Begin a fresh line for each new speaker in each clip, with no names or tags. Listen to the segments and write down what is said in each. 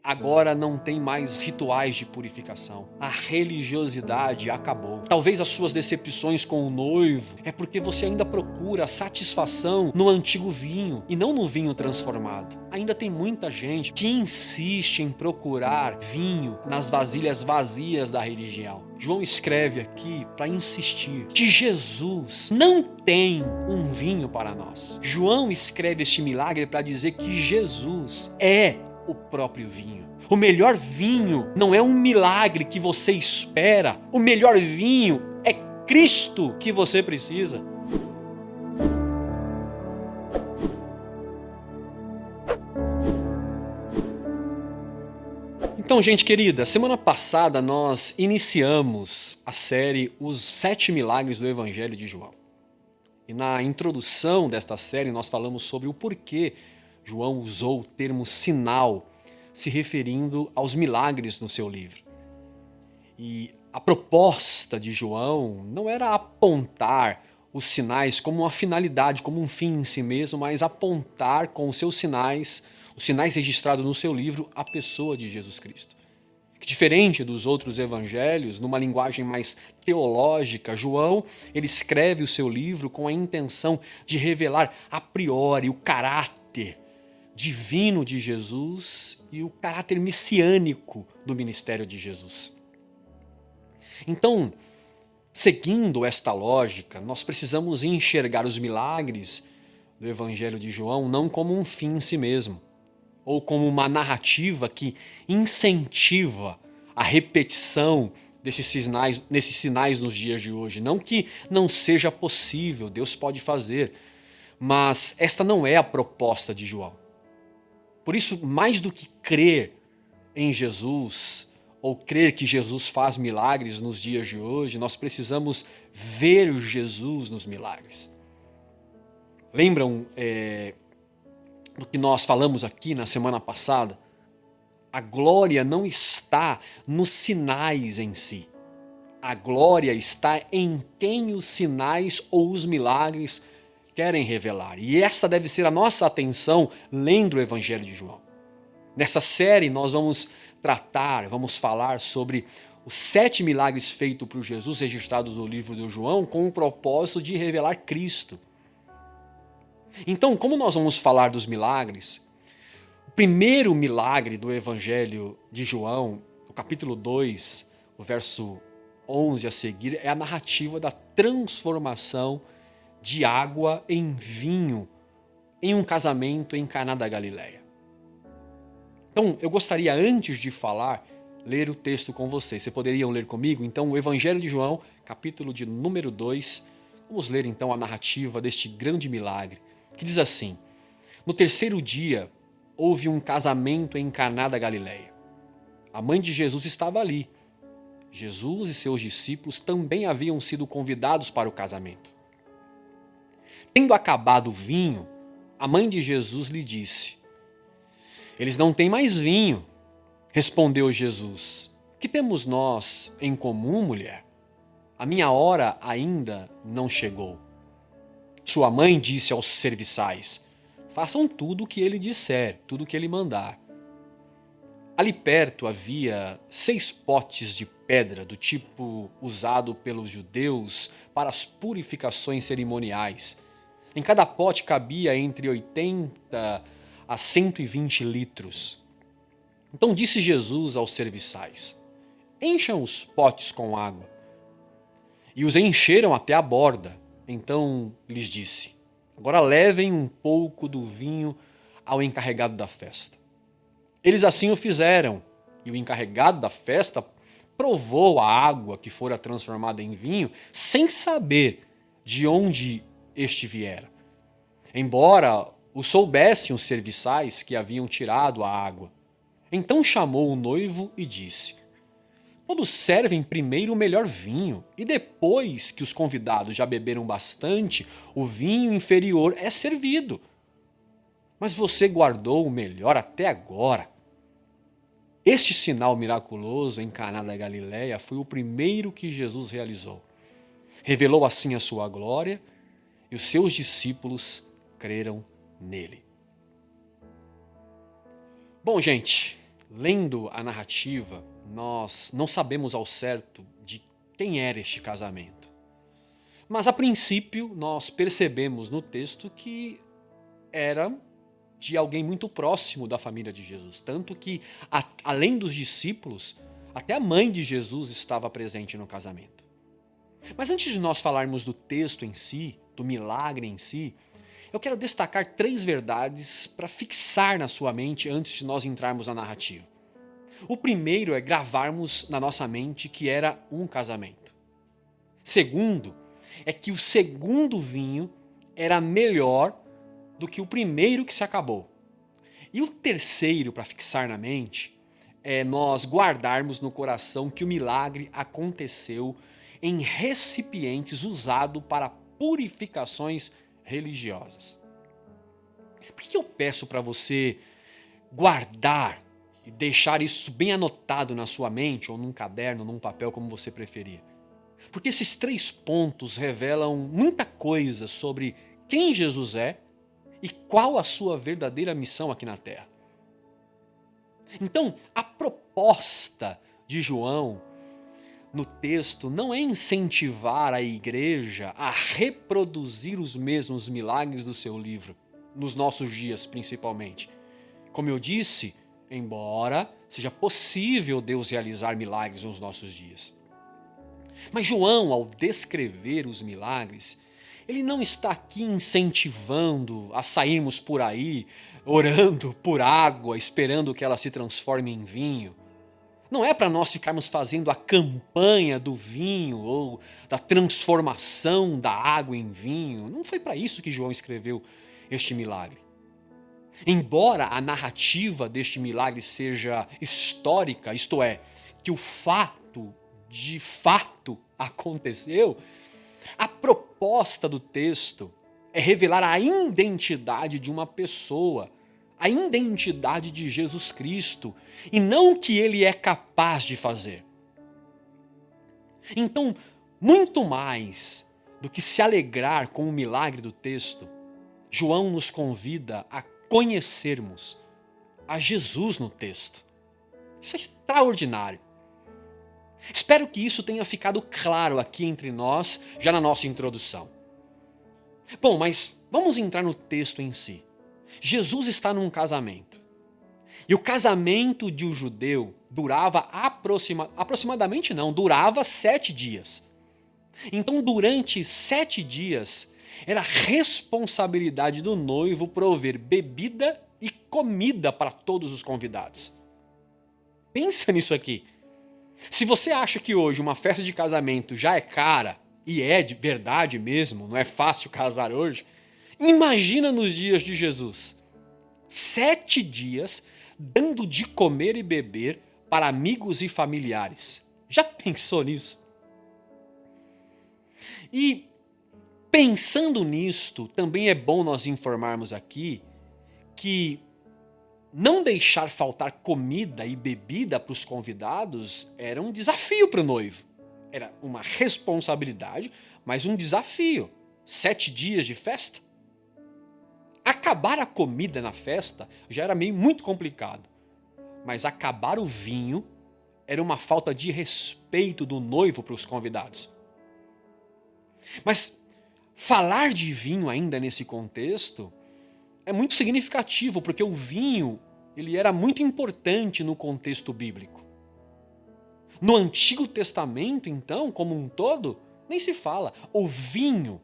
Agora não tem mais rituais de purificação. A religiosidade acabou. Talvez as suas decepções com o noivo é porque você ainda procura satisfação no antigo vinho e não no vinho transformado. Ainda tem muita gente que insiste em procurar vinho nas vasilhas vazias da religião. João escreve aqui para insistir que Jesus não tem um vinho para nós. João escreve este milagre para dizer que Jesus é o próprio vinho. O melhor vinho não é um milagre que você espera. O melhor vinho é Cristo que você precisa. Então, gente querida, semana passada nós iniciamos a série Os 7 Milagres do Evangelho de João. E na introdução desta série nós falamos sobre o porquê João usou o termo sinal, se referindo aos milagres no seu livro. E a proposta de João não era apontar os sinais como uma finalidade, como um fim em si mesmo, mas apontar com os seus sinais, os sinais registrados no seu livro, a pessoa de Jesus Cristo. Que diferente dos outros evangelhos, numa linguagem mais teológica, João ele escreve o seu livro com a intenção de revelar a priori o caráter divino de Jesus e o caráter messiânico do ministério de Jesus. Então, seguindo esta lógica, nós precisamos enxergar os milagres do Evangelho de João não como um fim em si mesmo, ou como uma narrativa que incentiva a repetição desses sinais nos dias de hoje. Não que não seja possível, Deus pode fazer, mas esta não é a proposta de João. Por isso, mais do que crer em Jesus, ou crer que Jesus faz milagres nos dias de hoje, nós precisamos ver Jesus nos milagres. Lembram do que nós falamos aqui na semana passada? A glória não está nos sinais em si. A glória está em quem os sinais ou os milagres querem revelar. E esta deve ser a nossa atenção lendo o Evangelho de João. Nessa série nós vamos falar sobre os 7 milagres feitos por Jesus registrados no livro de João com o propósito de revelar Cristo. Então, como nós vamos falar dos milagres, o primeiro milagre do Evangelho de João, no capítulo 2, o verso 11 a seguir, é a narrativa da transformação de água em vinho em um casamento em Caná da Galileia. Então, eu gostaria, antes de falar, ler o texto com vocês. Vocês poderiam ler comigo? Então, o Evangelho de João, capítulo de número 2. Vamos ler então a narrativa deste grande milagre, que diz assim: No terceiro dia, houve um casamento em Caná da Galileia. A mãe de Jesus estava ali. Jesus e seus discípulos também haviam sido convidados para o casamento. Tendo acabado o vinho, a mãe de Jesus lhe disse: Eles não têm mais vinho. Respondeu Jesus: Que temos nós em comum, mulher? A minha hora ainda não chegou. Sua mãe disse aos serviçais: Façam tudo o que ele disser, tudo o que ele mandar. Ali perto havia 6 potes de pedra do tipo usado pelos judeus para as purificações cerimoniais. Em cada pote cabia entre 80 a 120 litros. Então disse Jesus aos serviçais: Encham os potes com água. E os encheram até a borda. Então lhes disse: Agora levem um pouco do vinho ao encarregado da festa. Eles assim o fizeram, e o encarregado da festa provou a água que fora transformada em vinho, sem saber de onde este viera. Embora o soubessem os serviçais que haviam tirado a água. Então chamou o noivo e disse: Todos servem primeiro o melhor vinho, e depois que os convidados já beberam bastante, o vinho inferior é servido. Mas você guardou o melhor até agora. Este sinal miraculoso em Caná da Galileia foi o primeiro que Jesus realizou. Revelou assim a sua glória, e os seus discípulos creram nele. Bom, gente, lendo a narrativa, nós não sabemos ao certo de quem era este casamento. Mas a princípio nós percebemos no texto que era de alguém muito próximo da família de Jesus. Tanto que, além dos discípulos, até a mãe de Jesus estava presente no casamento. Mas antes de nós falarmos do texto em si, do milagre em si, eu quero destacar 3 verdades para fixar na sua mente antes de nós entrarmos na narrativa. O primeiro é gravarmos na nossa mente que era um casamento. Segundo, é que o segundo vinho era melhor do que o primeiro que se acabou. E o terceiro, para fixar na mente, é nós guardarmos no coração que o milagre aconteceu em recipientes usados para purificações religiosas. Por que eu peço para você guardar e deixar isso bem anotado na sua mente, ou num caderno, num papel, como você preferir? Porque esses 3 pontos revelam muita coisa sobre quem Jesus é e qual a sua verdadeira missão aqui na Terra. Então, a proposta de João no texto não é incentivar a igreja a reproduzir os mesmos milagres do seu livro, nos nossos dias principalmente. Como eu disse, embora seja possível Deus realizar milagres nos nossos dias. Mas João, ao descrever os milagres, ele não está aqui incentivando a sairmos por aí, orando por água, esperando que ela se transforme em vinho. Não é para nós ficarmos fazendo a campanha do vinho ou da transformação da água em vinho. Não foi para isso que João escreveu este milagre. Embora a narrativa deste milagre seja histórica, isto é, que o fato de fato aconteceu, a proposta do texto é revelar a identidade de uma pessoa, a identidade de Jesus Cristo, e não o que ele é capaz de fazer. Então, muito mais do que se alegrar com o milagre do texto, João nos convida a conhecermos a Jesus no texto. Isso é extraordinário. Espero que isso tenha ficado claro aqui entre nós, já na nossa introdução. Bom, mas vamos entrar no texto em si. Jesus está num casamento. E o casamento de um judeu durava durava 7 dias. Então, durante 7 dias, era responsabilidade do noivo prover bebida e comida para todos os convidados. Pensa nisso aqui. Se você acha que hoje uma festa de casamento já é cara, e é de verdade mesmo, não é fácil casar hoje, imagina nos dias de Jesus. 7 dias dando de comer e beber para amigos e familiares. Já pensou nisso? E pensando nisto, também é bom nós informarmos aqui que não deixar faltar comida e bebida para os convidados era um desafio para o noivo. Era uma responsabilidade, mas um desafio. 7 dias de festa? Acabar a comida na festa já era muito complicado. Mas acabar o vinho era uma falta de respeito do noivo para os convidados. Mas falar de vinho ainda nesse contexto é muito significativo, porque o vinho ele era muito importante no contexto bíblico. No Antigo Testamento, então, como um todo, nem se fala. O vinho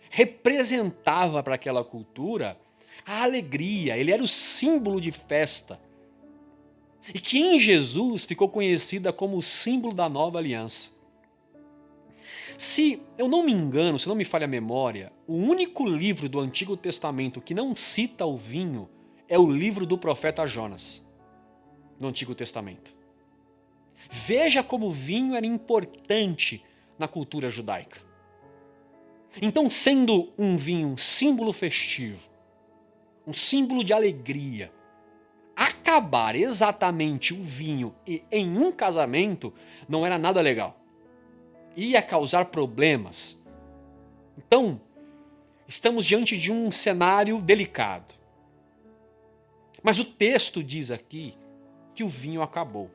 representava para aquela cultura a alegria, ele era o símbolo de festa. E que em Jesus ficou conhecida como o símbolo da nova aliança. Se eu não me engano, se não me falha a memória, o único livro do Antigo Testamento que não cita o vinho é o livro do profeta Jonas, no Antigo Testamento. Veja como o vinho era importante na cultura judaica. Então, sendo um vinho um símbolo festivo, um símbolo de alegria, acabar exatamente o vinho em um casamento não era nada legal. Ia causar problemas. Então, estamos diante de um cenário delicado. Mas o texto diz aqui que o vinho acabou.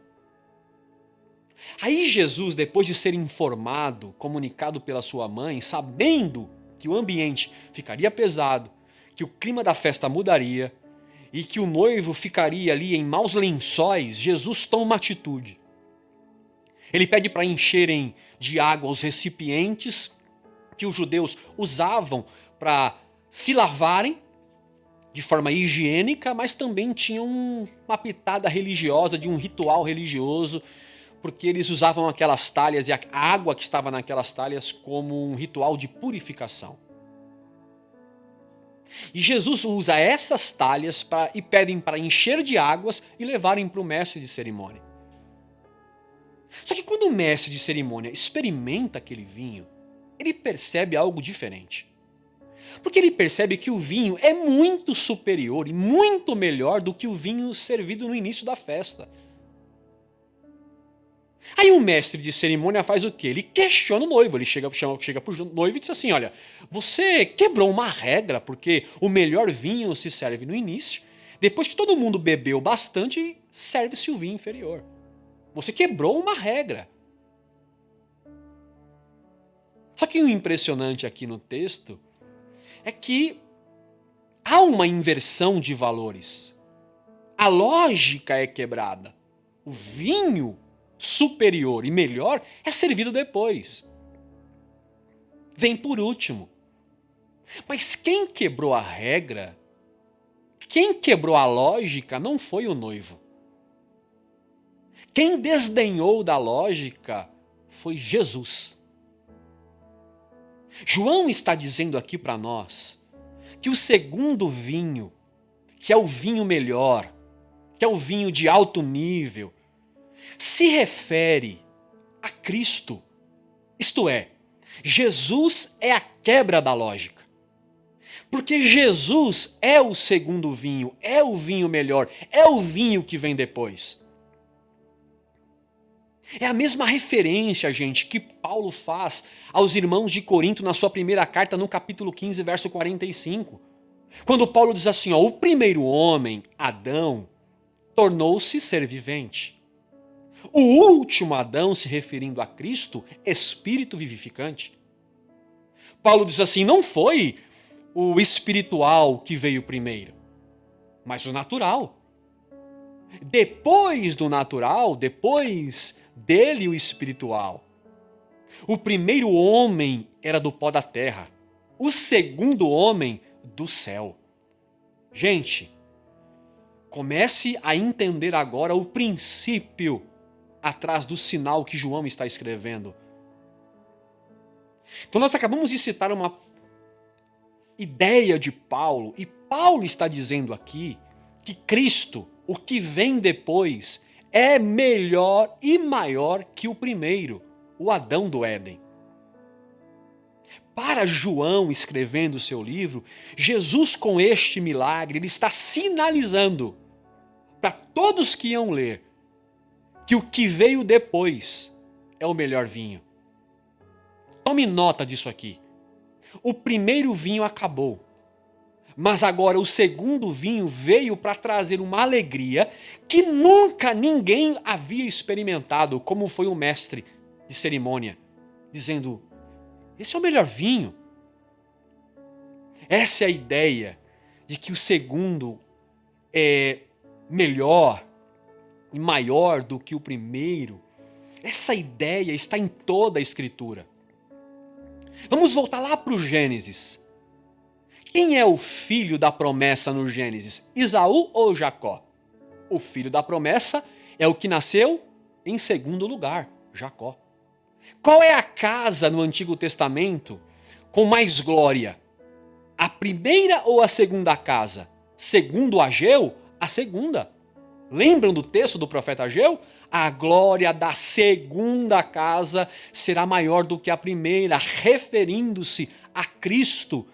Aí Jesus, depois de ser informado, comunicado pela sua mãe, sabendo que o ambiente ficaria pesado, que o clima da festa mudaria e que o noivo ficaria ali em maus lençóis, Jesus toma uma atitude. Ele pede para encherem de água os recipientes que os judeus usavam para se lavarem de forma higiênica, mas também tinham uma pitada religiosa, de um ritual religioso, porque eles usavam aquelas talhas e a água que estava naquelas talhas como um ritual de purificação. E Jesus usa essas talhas e pedem para encher de águas e levarem para o mestre de cerimônia. Só que quando o mestre de cerimônia experimenta aquele vinho, ele percebe algo diferente. Porque ele percebe que o vinho é muito superior e muito melhor do que o vinho servido no início da festa. Aí o mestre de cerimônia faz o quê? Ele questiona o noivo, ele chega para o noivo e diz assim, olha, você quebrou uma regra porque o melhor vinho se serve no início, depois que todo mundo bebeu bastante, serve-se o vinho inferior. Você quebrou uma regra. Só que o impressionante aqui no texto é que há uma inversão de valores. A lógica é quebrada. O vinho superior e melhor é servido depois. Vem por último. Mas quem quebrou a regra, quem quebrou a lógica não foi o noivo. Quem desdenhou da lógica foi Jesus. João está dizendo aqui para nós que o segundo vinho, que é o vinho melhor, que é o vinho de alto nível, se refere a Cristo. Isto é, Jesus é a quebra da lógica. Porque Jesus é o segundo vinho, é o vinho melhor, é o vinho que vem depois. É a mesma referência, gente, que Paulo faz aos irmãos de Corinto na sua primeira carta, no capítulo 15, verso 45. Quando Paulo diz assim, ó, o primeiro homem, Adão, tornou-se ser vivente. O último Adão, se referindo a Cristo, espírito vivificante. Paulo diz assim, não foi o espiritual que veio primeiro, mas o natural. Depois do natural, depois dele o espiritual. O primeiro homem era do pó da terra, o segundo homem do céu. Gente, comece a entender agora o princípio atrás do sinal que João está escrevendo. Então nós acabamos de citar uma ideia de Paulo, e Paulo está dizendo aqui que Cristo, o que vem depois, é melhor e maior que o primeiro, o Adão do Éden. Para João, escrevendo o seu livro, Jesus com este milagre, ele está sinalizando para todos que iam ler que o que veio depois é o melhor vinho. Tome nota disso aqui. O primeiro vinho acabou, mas agora o segundo vinho veio para trazer uma alegria que nunca ninguém havia experimentado, como foi o mestre de cerimônia, dizendo, esse é o melhor vinho. Essa é a ideia de que o segundo é melhor e maior do que o primeiro. Essa ideia está em toda a Escritura. Vamos voltar lá para o Gênesis. Quem é o filho da promessa no Gênesis? Esaú ou Jacó? O filho da promessa é o que nasceu em segundo lugar, Jacó. Qual é a casa no Antigo Testamento com mais glória? A primeira ou a segunda casa? Segundo Ageu, a segunda. Lembram do texto do profeta Ageu? A glória da segunda casa será maior do que a primeira, referindo-se a Cristo,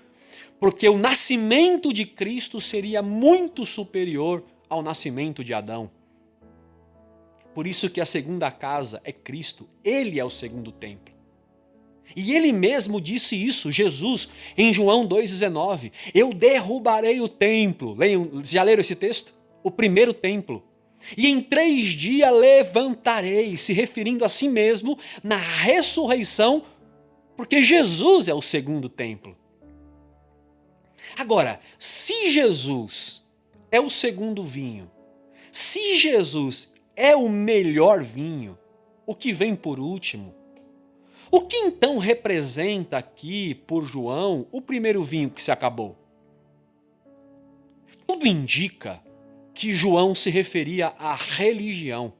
porque o nascimento de Cristo seria muito superior ao nascimento de Adão. Por isso que a segunda casa é Cristo, ele é o segundo templo. E ele mesmo disse isso, Jesus, em João 2,19. Eu derrubarei o templo. Já leram esse texto? O primeiro templo. E em 3 dias levantarei, se referindo a si mesmo na ressurreição, porque Jesus é o segundo templo. Agora, se Jesus é o segundo vinho, se Jesus é o melhor vinho, o que vem por último, o que então representa aqui, por João, o primeiro vinho que se acabou? Tudo indica que João se referia à religião.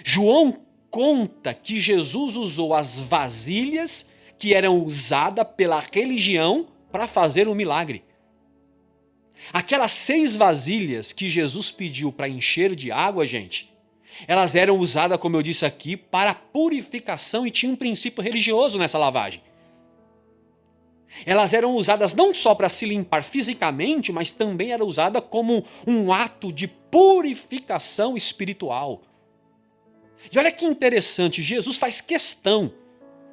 João conta que Jesus usou as vasilhas que eram usadas pela religião para fazer o milagre. Aquelas 6 vasilhas que Jesus pediu para encher de água, gente, elas eram usadas, como eu disse aqui, para purificação e tinha um princípio religioso nessa lavagem. Elas eram usadas não só para se limpar fisicamente, mas também era usada como um ato de purificação espiritual. E olha que interessante, Jesus faz questão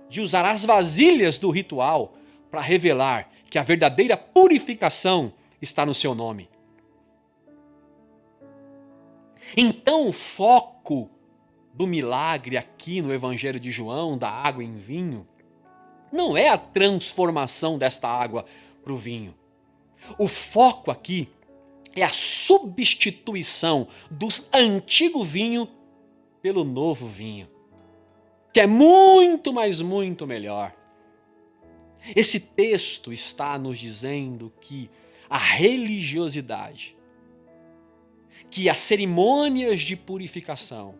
de usar as vasilhas do ritual para revelar que a verdadeira purificação está no seu nome. Então o foco do milagre aqui no Evangelho de João, da água em vinho, não é a transformação desta água para o vinho. O foco aqui é a substituição do antigo vinho pelo novo vinho, que é muito, mas muito melhor. Esse texto está nos dizendo que a religiosidade, que as cerimônias de purificação,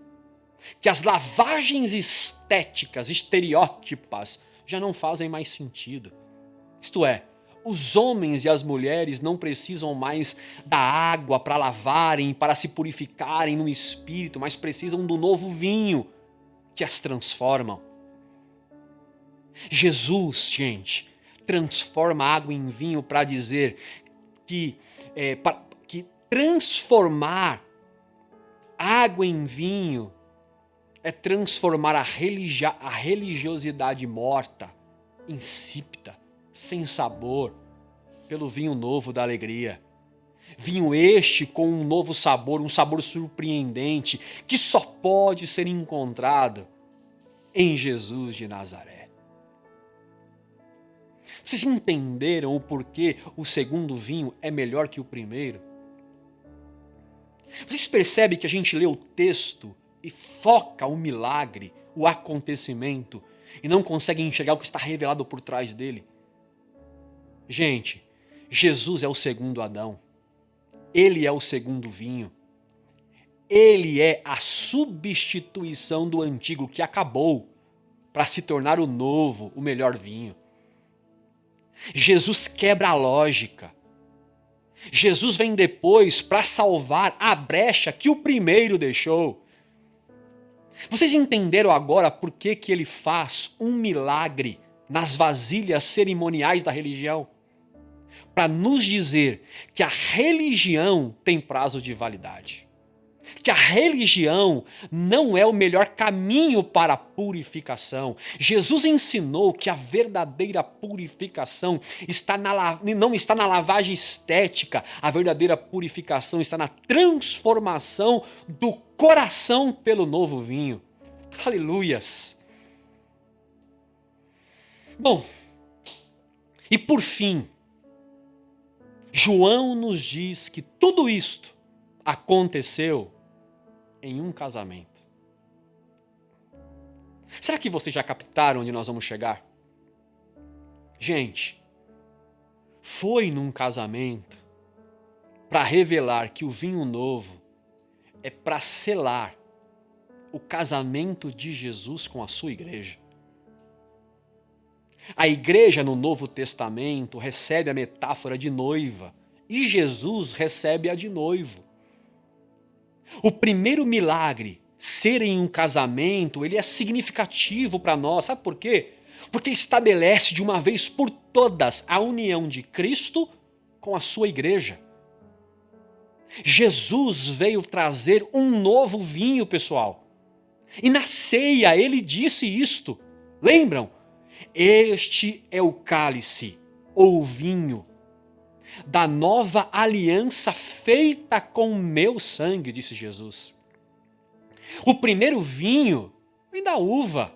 que as lavagens estéticas, estereótipas, já não fazem mais sentido. Isto é, os homens e as mulheres não precisam mais da água para lavarem, para se purificarem no espírito, mas precisam do novo vinho que as transformam. Jesus, gente, transforma a água em vinho para dizer que transformar água em vinho é transformar a religiosidade morta, insípida, sem sabor, pelo vinho novo da alegria. Vinho este com um novo sabor, um sabor surpreendente, que só pode ser encontrado em Jesus de Nazaré. Vocês entenderam o porquê o segundo vinho é melhor que o primeiro? Vocês percebem que a gente lê o texto e foca o milagre, o acontecimento, e não consegue enxergar o que está revelado por trás dele? Gente, Jesus é o segundo Adão. Ele é o segundo vinho. Ele é a substituição do antigo que acabou para se tornar o novo, o melhor vinho. Jesus quebra a lógica. Jesus vem depois para salvar a brecha que o primeiro deixou. Vocês entenderam agora por que ele faz um milagre nas vasilhas cerimoniais da religião? Para nos dizer que a religião tem prazo de validade. Que a religião não é o melhor caminho para a purificação. Jesus ensinou que a verdadeira purificação não está na lavagem estética. A verdadeira purificação está na transformação do coração pelo novo vinho. Aleluias! Bom, e por fim, João nos diz que tudo isto aconteceu em um casamento. Será que vocês já captaram onde nós vamos chegar? Gente, foi num casamento para revelar que o vinho novo é para selar o casamento de Jesus com a sua igreja. A igreja no Novo Testamento recebe a metáfora de noiva e Jesus recebe a de noivo. O primeiro milagre, ser em um casamento, ele é significativo para nós. Sabe por quê? Porque estabelece de uma vez por todas a união de Cristo com a sua igreja. Jesus veio trazer um novo vinho, pessoal. E na ceia ele disse isto. Lembram? Este é o cálice, ou vinho, da nova aliança feita com o meu sangue, disse Jesus. O primeiro vinho vem da uva,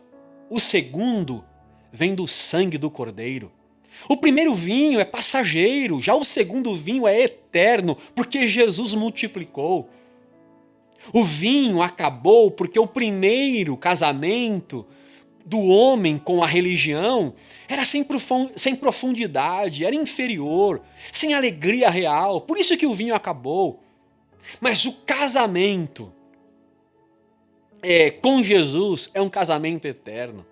o segundo vem do sangue do cordeiro. O primeiro vinho é passageiro, já o segundo vinho é eterno, porque Jesus multiplicou. O vinho acabou porque o primeiro casamento do homem com a religião era sem profundidade, era inferior, sem alegria real. Por isso que o vinho acabou. Mas o casamento com Jesus é um casamento eterno.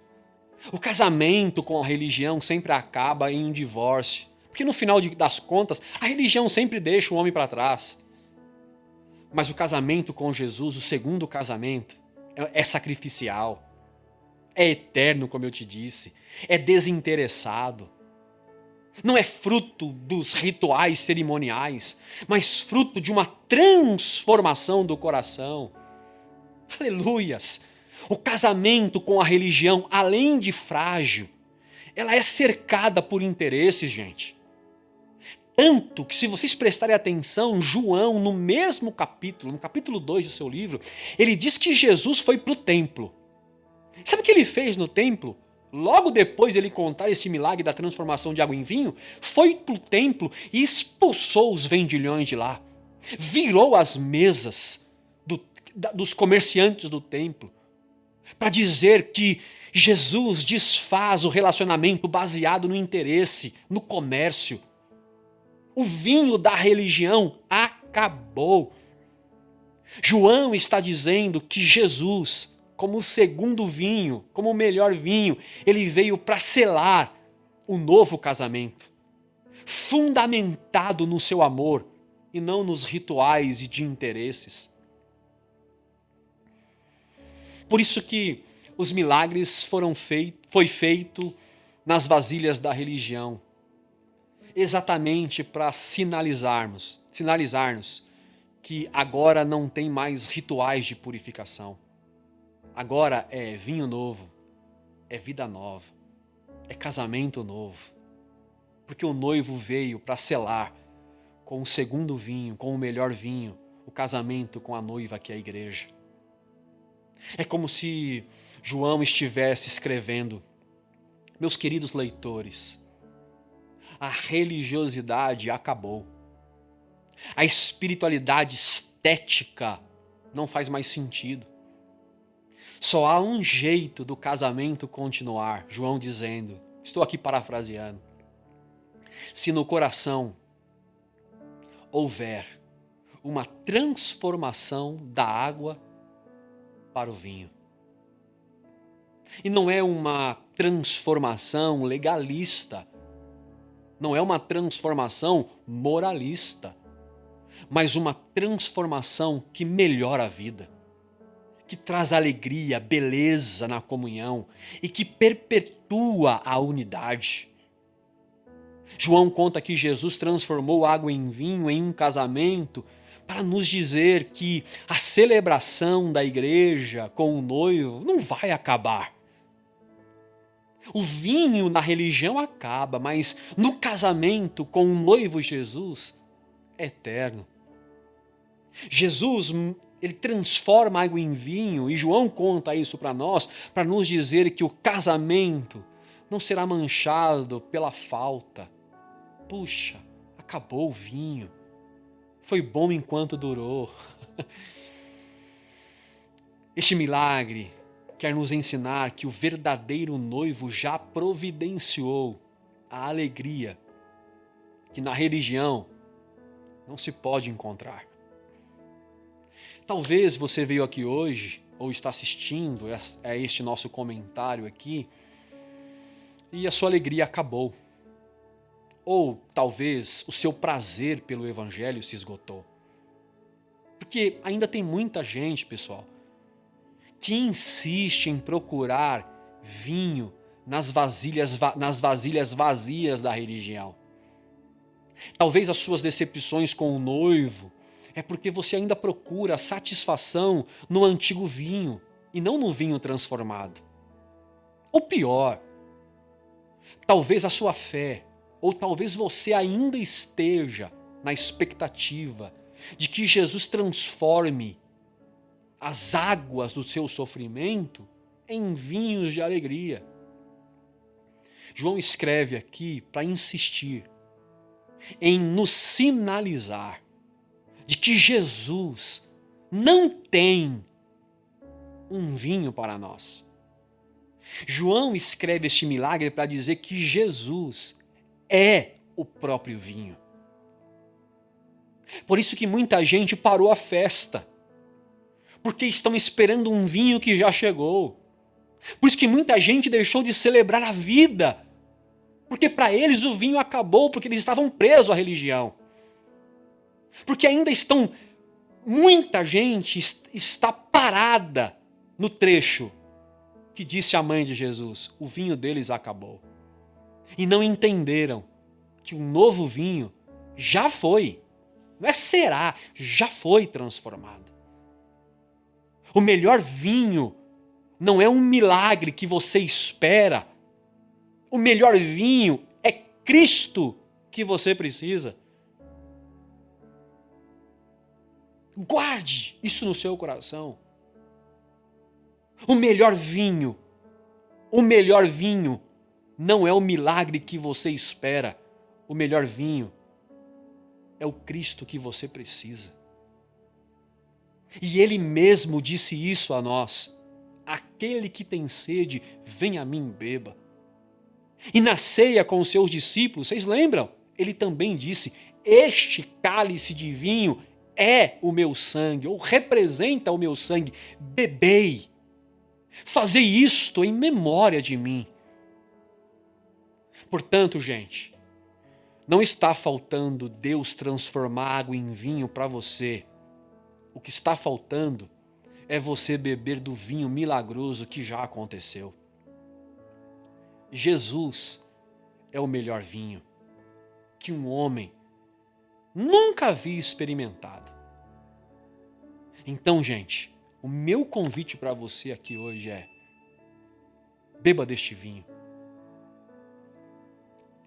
O casamento com a religião sempre acaba em um divórcio. Porque no final das contas, a religião sempre deixa o homem para trás. Mas o casamento com Jesus, o segundo casamento, é sacrificial. É eterno, como eu te disse. É desinteressado. Não é fruto dos rituais cerimoniais, mas fruto de uma transformação do coração. Aleluias! O casamento com a religião, além de frágil, ela é cercada por interesses, gente. Tanto que, se vocês prestarem atenção, João, no mesmo capítulo, no capítulo 2 do seu livro, ele diz que Jesus foi para o templo. Sabe o que ele fez no templo? Logo depois de ele contar esse milagre da transformação de água em vinho, foi para o templo e expulsou os vendilhões de lá. Virou as mesas dos comerciantes do templo, para dizer que Jesus desfaz o relacionamento baseado no interesse, no comércio. O vinho da religião acabou. João está dizendo que Jesus, como o segundo vinho, como o melhor vinho, ele veio para selar o novo casamento, fundamentado no seu amor e não nos rituais e de interesses. Por isso que os milagres foi feito nas vasilhas da religião, exatamente para sinalizarmos que agora não tem mais rituais de purificação. Agora é vinho novo, é vida nova, é casamento novo. Porque o noivo veio para selar com o segundo vinho, com o melhor vinho, o casamento com a noiva que é a igreja. É como se João estivesse escrevendo: meus queridos leitores, a religiosidade acabou. A espiritualidade estética não faz mais sentido. Só há um jeito do casamento continuar, João dizendo, estou aqui parafraseando: se no coração houver uma transformação da água para o vinho. E não é uma transformação legalista, não é uma transformação moralista, mas uma transformação que melhora a vida, que traz alegria, beleza na comunhão e que perpetua a unidade. João conta que Jesus transformou água em vinho em um casamento para nos dizer que a celebração da igreja com o noivo não vai acabar. O vinho na religião acaba, mas no casamento com o noivo Jesus é eterno. Jesus, ele transforma água em vinho, e João conta isso para nós, para nos dizer que o casamento não será manchado pela falta. Puxa, acabou o vinho. Foi bom enquanto durou. Este milagre quer nos ensinar que o verdadeiro noivo já providenciou a alegria que na religião não se pode encontrar. Talvez você veio aqui hoje, ou está assistindo a este nosso comentário aqui, e a sua alegria acabou. Ou talvez o seu prazer pelo Evangelho se esgotou. Porque ainda tem muita gente, pessoal, que insiste em procurar vinho nas vasilhas vazias da religião. Talvez as suas decepções com o noivo é porque você ainda procura satisfação no antigo vinho e não no vinho transformado. Ou pior, talvez a sua fé ou talvez você ainda esteja na expectativa de que Jesus transforme as águas do seu sofrimento em vinhos de alegria. João escreve aqui para insistir em nos sinalizar de que Jesus não tem um vinho para nós. João escreve este milagre para dizer que Jesus é o próprio vinho. Por isso que muita gente parou a festa, porque estão esperando um vinho que já chegou. Por isso que muita gente deixou de celebrar a vida, porque para eles o vinho acabou, porque eles estavam presos à religião. Porque ainda muita gente está parada no trecho que disse a mãe de Jesus, o vinho deles acabou. E não entenderam que o novo vinho já foi, não é será, já foi transformado. O melhor vinho não é um milagre que você espera. O melhor vinho é Cristo que você precisa. Guarde isso no seu coração. O melhor vinho não é o milagre que você espera. O melhor vinho é o Cristo que você precisa. E Ele mesmo disse isso a nós. Aquele que tem sede, vem a mim beba. E na ceia com os seus discípulos, vocês lembram? Ele também disse, este cálice de vinho é o meu sangue, ou representa o meu sangue, bebei. Fazei isto em memória de mim. Portanto, gente, não está faltando Deus transformar água em vinho para você. O que está faltando é você beber do vinho milagroso que já aconteceu. Jesus é o melhor vinho que um homem nunca havia experimentado. Então, gente, o meu convite para você aqui hoje é: beba deste vinho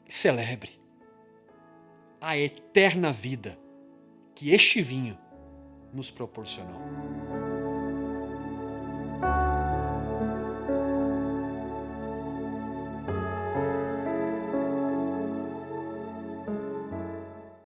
e celebre a eterna vida que este vinho nos proporcionou.